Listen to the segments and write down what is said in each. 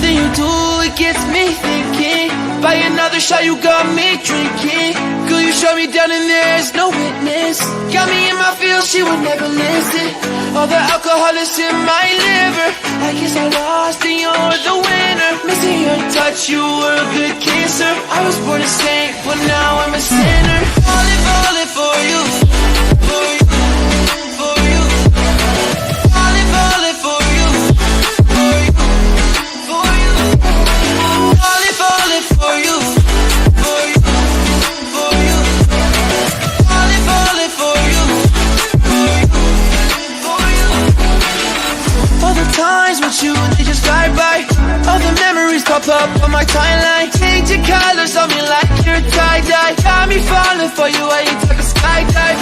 thing you do, it gets me thinking. By another shot you got me drinking. Girl, you shut me down and there's no witness. Got me in my feels, she would never listen. All the alcohol is in my liver. I guess I lost and you're the winner. Missing your touch, you were a good kisser. I was born a saint, but now I'm a sinner. Falling for you, for you, for you. Falling for you, for you, for you. Falling for you, for you, for you. Falling for you, for you, for you. All the times with you, they just fly by. All the memories pop up on my timeline. Change your colors on me like you're tie-dye. Got me falling for you, I ain't talking skydive.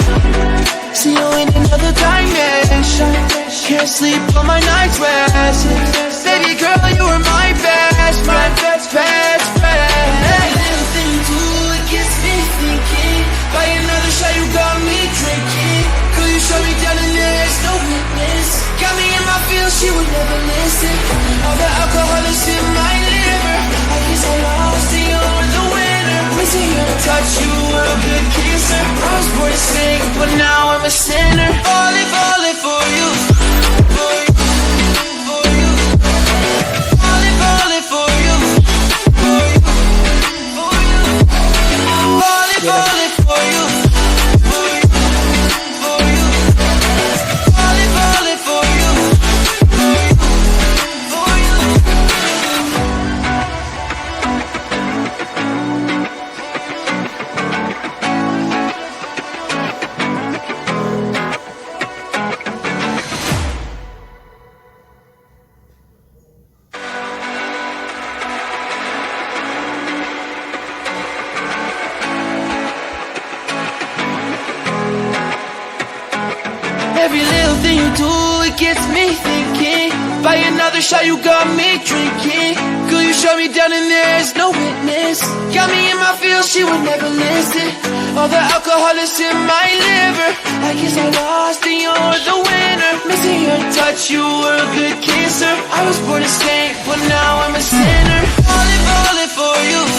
See you in another dimension. Can't sleep on my night's rest. Baby girl, you were my best friend, best friend. Every little thing you do, it gets me thinking. By another shot you got me drinking. Girl, you shut me down and there's no witness. Got me in my feels, she would never listen. All the alcohol is in my liver. I guess I lost and you're the winner. Missing your touch, you were a good kisser. I was born to sing, but now I'm a sinner. Falling for you, for you, for you. Falling for you, for you, for you. Falling for you, for you, for you. Falling for you, for you, for you. Every little thing you do, it gets me thinking. By another shot you got me drinking. Girl, you shut me down and there's no witness. Got me in my feels, she would never listen. All the alcohol is in my liver. I guess I lost and you're the winner. Missing your touch, you were a good kisser. I was born a saint, but now I'm a sinner. Falling for you.